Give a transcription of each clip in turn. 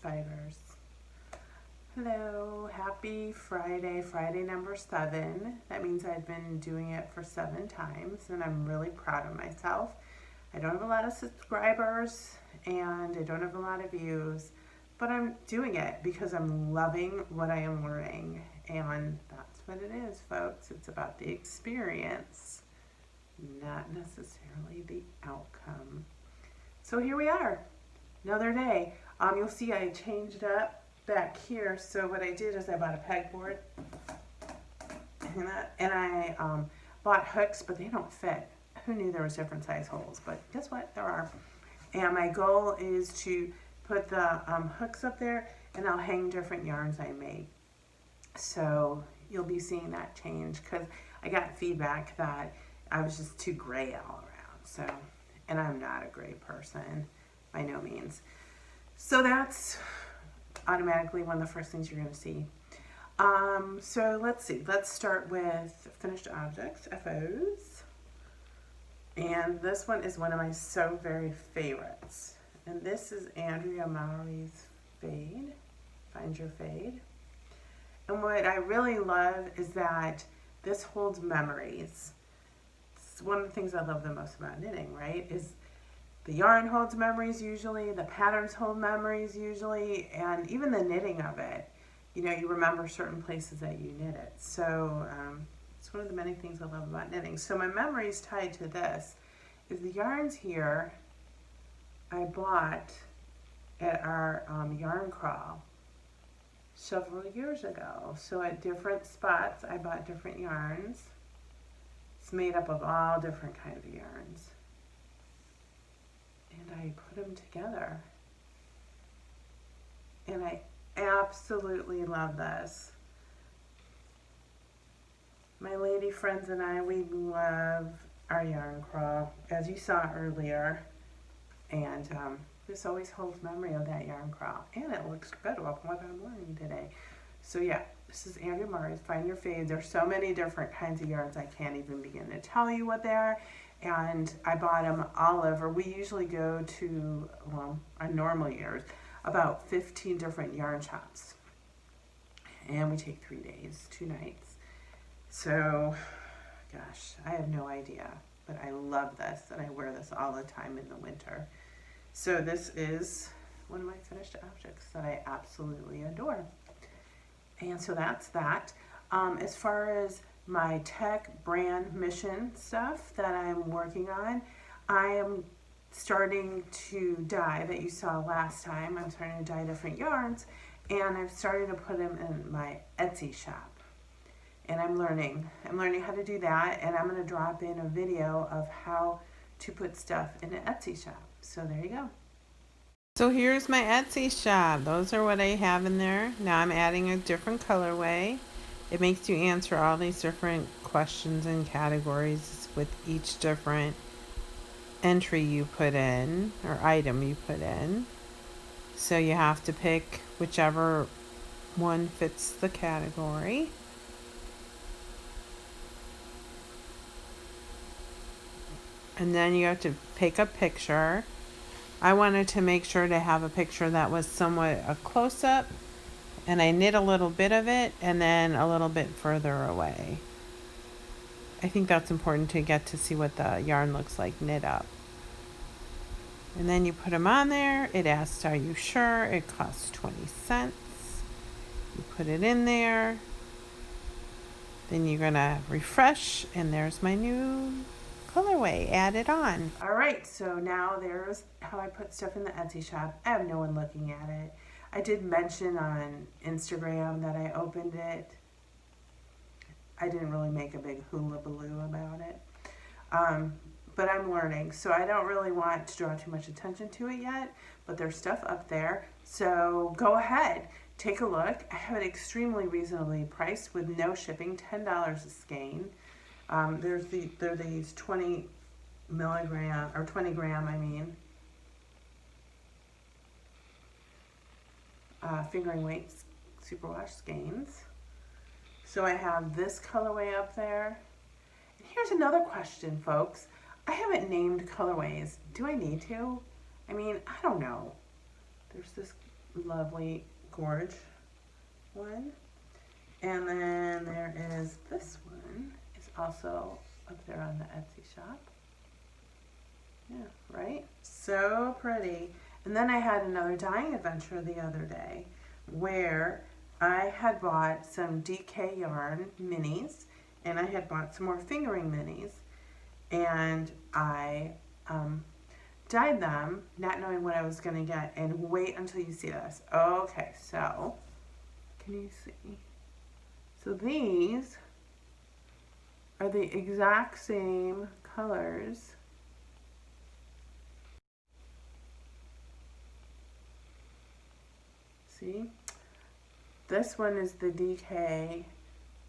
spiders. Hello, happy Friday, Friday number 7. That means I've been doing it for 7 times and I'm really proud of myself. I don't have a lot of subscribers and I don't have a lot of views, but I'm doing it because I'm loving what I am learning, and that's what it is, folks. It's about the experience, not necessarily the outcome. So here we are, another day. You'll see I changed up back here. So what I did is I bought a pegboard and I bought hooks, but they don't fit. Who knew there was different size holes? But guess what? There are. And my goal is to put the hooks up there, and I'll hang different yarns I made. So you'll be seeing that change because I got feedback that I was just too gray all around. So, and I'm not a gray person by no means. So that's automatically one of the first things you're going to see. So let's see. Let's start with finished objects, FOs. And this one is one of my so very favorites. And this is Andrea Mowry's fade. Find your fade. And what I really love is that this holds memories. It's one of the things I love the most about knitting, right? Is the yarn holds memories usually, the patterns hold memories usually, and even the knitting of it. You know, you remember certain places that you knit it. So it's one of the many things I love about knitting. So my memories tied to this is the yarns here I bought at our yarn crawl several years ago. So at different spots I bought different yarns. It's made up of all different kinds of yarns. And I put them together. And I absolutely love this. My lady friends and I, we love our yarn crawl, as you saw earlier. And this always holds memory of that yarn crawl. And it looks good with what I'm wearing today. So yeah, this is Andrea Mowry's Find Your Fade. There's so many different kinds of yarns I can't even begin to tell you what they are. And I bought them all over. We usually go to, well, on normal years, about 15 different yarn shops. And we take 3 days, 2 nights. So, gosh, I have no idea. But I love this, and I wear this all the time in the winter. So this is one of my finished objects that I absolutely adore. And so that's that. As far as my tech brand mission stuff that I'm working on, I am starting to dye, that you saw last time. I'm starting to dye different yarns, and I've started to put them in my Etsy shop. And I'm learning how to do that, and I'm going to drop in a video of how to put stuff in an Etsy shop. So there you go. So here's my Etsy shop. Those are what I have in there. Now I'm adding a different colorway. It makes you answer all these different questions and categories with each different entry you put in, or item you put in. So you have to pick whichever one fits the category. And then you have to pick a picture. I wanted to make sure to have a picture that was somewhat a close-up, and I knit a little bit of it and then a little bit further away. I think that's important to get to see what the yarn looks like knit up. And then you put them on there. It asks, are you sure? It costs 20 cents. You put it in there. Then you're gonna refresh, and there's my new colorway added on. All right, so now there's how I put stuff in the Etsy shop. I have no one looking at it. I did mention on Instagram that I opened it. I didn't really make a big hullabaloo about it. But I'm learning, so I don't really want to draw too much attention to it yet, but there's stuff up there. So go ahead, take a look. I have it extremely reasonably priced with no shipping, $10 a skein. There are these 20 milligram, or 20 gram, I mean, fingering weight superwash skeins. So I have this colorway up there. And here's another question, folks. I haven't named colorways. Do I need to? I mean, I don't know. There's this lovely gorge one. And then there is this one. It's also up there on the Etsy shop. Yeah, right? So pretty. And then I had another dyeing adventure the other day where I had bought some DK yarn minis and I had bought some more fingering minis, and I dyed them not knowing what I was going to get. And wait until you see this. Okay, so can you see? So these are the exact same colors. See? This one is the DK.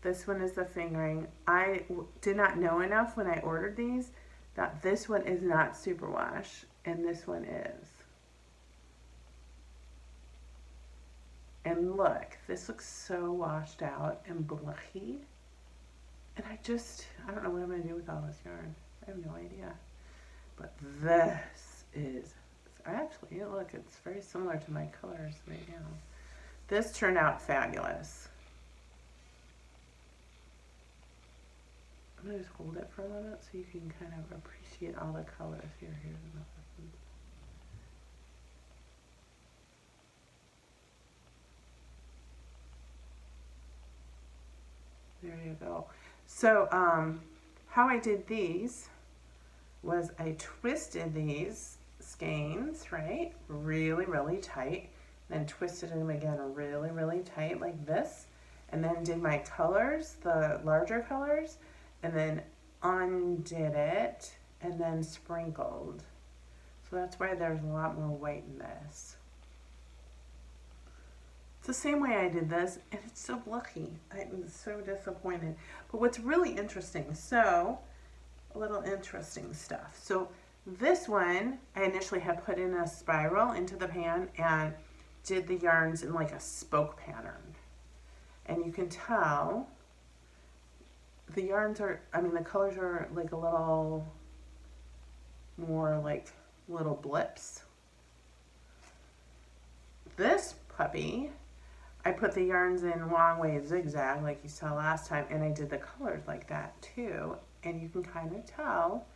This one is the fingering. I did not know enough when I ordered these that this one is not superwash and this one is. And look, this looks so washed out and blucky. And I don't know what I'm going to do with all this yarn. I have no idea. But this is, actually, look, it's very similar to my colors right now. This turned out fabulous. I'm going to just hold it for a moment so you can kind of appreciate all the colors. Here's another one. There you go. So how I did these was I twisted these skeins, right, really, really tight, then twisted them again really, really tight like this, and then did my colors, the larger colors, and then undid it and then sprinkled. So that's why there's a lot more white in this. It's the same way I did this, and it's so lucky. I'm so disappointed. But what's really interesting, so a little interesting stuff. So this one, I initially had put in a spiral into the pan and did the yarns in like a spoke pattern. And you can tell the yarns are, the colors are like a little more like little blips. This puppy, I put the yarns in long way zigzag like you saw last time, and I did the colors like that too. And you can kind of tell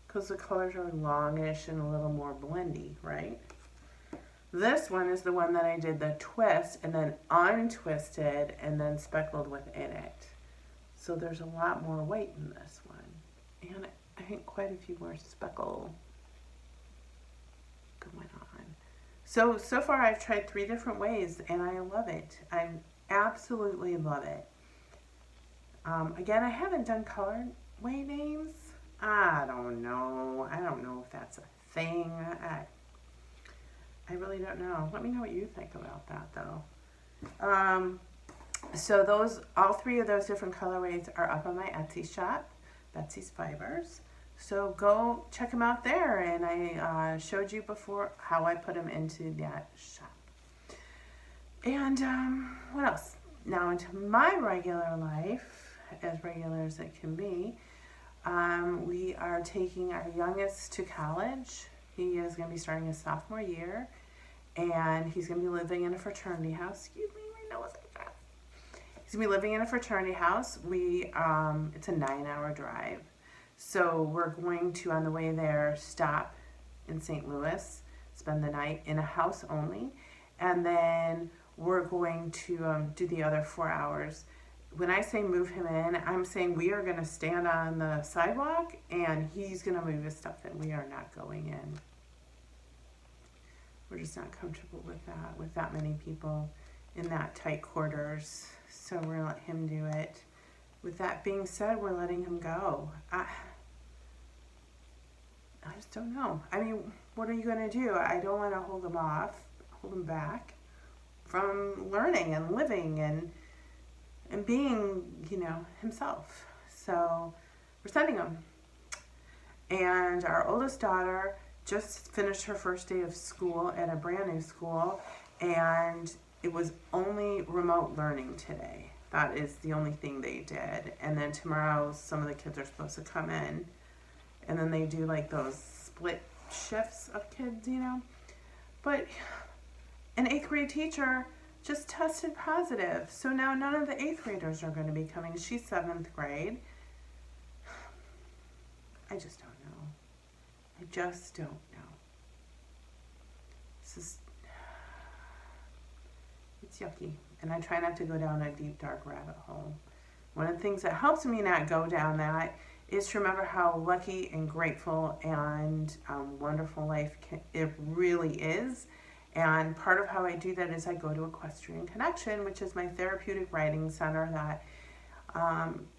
because the colors are longish and a little more blendy, right? This one is the one that I did the twist and then untwisted and then speckled within it. So there's a lot more white in this one. And I think quite a few more speckle going on. So far I've tried 3 different ways and I love it. I absolutely love it. Again, I haven't done colorway names. I don't know. I don't know if that's a thing. I really don't know. Let me know what you think about that though. So all 3 of those different colorways are up on my Etsy shop, Betsy's Fibers. So go check them out there, and I showed you before how I put them into that shop. And what else? Now into my regular life, as regular as it can be, we are taking our youngest to college. He is going to be starting his sophomore year, and he's going to be living in a fraternity house. Excuse me, my nose is dry. He's going to be living in a fraternity house. It's a 9-hour drive. So we're going to, on the way there, stop in St. Louis, spend the night in a house only, and then we're going to do the other 4 hours. When I say move him in, I'm saying we are going to stand on the sidewalk and he's going to move his stuff in. We are not going in. We're just not comfortable with that many people in that tight quarters. So we're going to let him do it. With that being said, we're letting him go. I just don't know. What are you going to do? I don't want to hold him back from learning and living and being, himself. So we're sending him. And our oldest daughter just finished her first day of school at a brand new school, and it was only remote learning today. That is the only thing they did. And then tomorrow, some of the kids are supposed to come in, and then they do like those split shifts of kids, But an 8th grade teacher just tested positive. So now none of the 8th graders are going to be coming. She's 7th grade. I just don't know. I just don't know. It's yucky. And I try not to go down a deep, dark rabbit hole. One of the things that helps me not go down that is to remember how lucky and grateful and wonderful life it really is. And part of how I do that is I go to Equestrian Connection, which is my therapeutic riding center that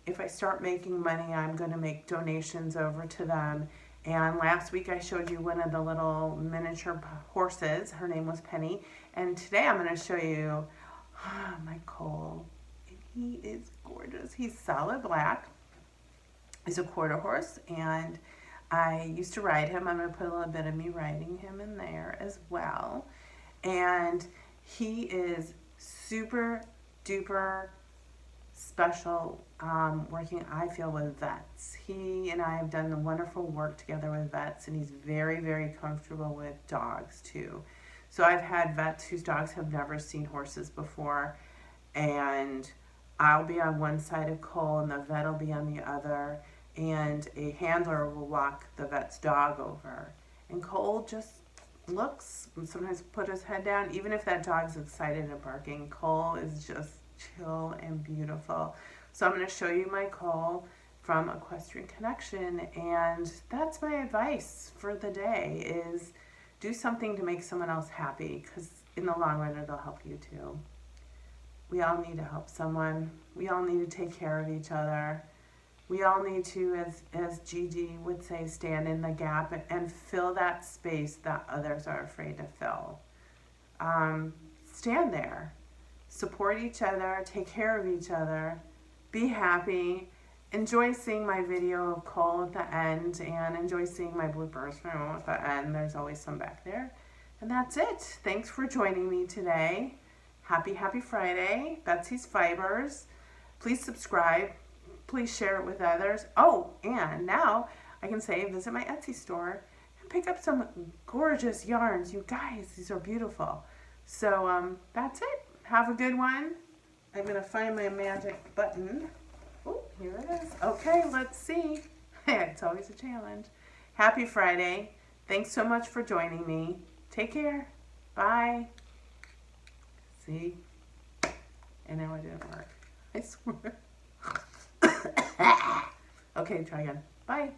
if I start making money, I'm going to make donations over to them. And last week I showed you one of the little miniature horses. Her name was Penny. And today I'm going to show you my Cole. And he is gorgeous. He's solid black. He's a quarter horse. And I used to ride him. I'm going to put a little bit of me riding him in there as well. And he is super duper special working, I feel, with vets. He and I have done the wonderful work together with vets, and he's very, very comfortable with dogs too. So I've had vets whose dogs have never seen horses before, and I'll be on one side of Cole and the vet will be on the other, and a handler will walk the vet's dog over. And Cole just looks and sometimes put his head down. Even if that dog's excited and barking, Cole is just chill and beautiful. So I'm going to show you my Cole from Equestrian Connection, and that's my advice for the day is do something to make someone else happy, because in the long run it'll help you too. We all need to help someone. We all need to take care of each other. We all need to, as Gigi would say, stand in the gap and fill that space that others are afraid to fill. Stand there. Support each other. Take care of each other. Be happy. Enjoy seeing my video of Cole at the end, and enjoy seeing my bloopers at the end. There's always some back there. And that's it. Thanks for joining me today. Happy Friday. Betsy's Fibers. Please subscribe. Please share it with others. Oh, and now I can say visit my Etsy store and pick up some gorgeous yarns. You guys, these are beautiful. So that's it. Have a good one. I'm going to find my magic button. Oh, here it is. Okay, let's see. It's always a challenge. Happy Friday. Thanks so much for joining me. Take care. Bye. See? And now it didn't work. I swear. Okay, try again. Bye.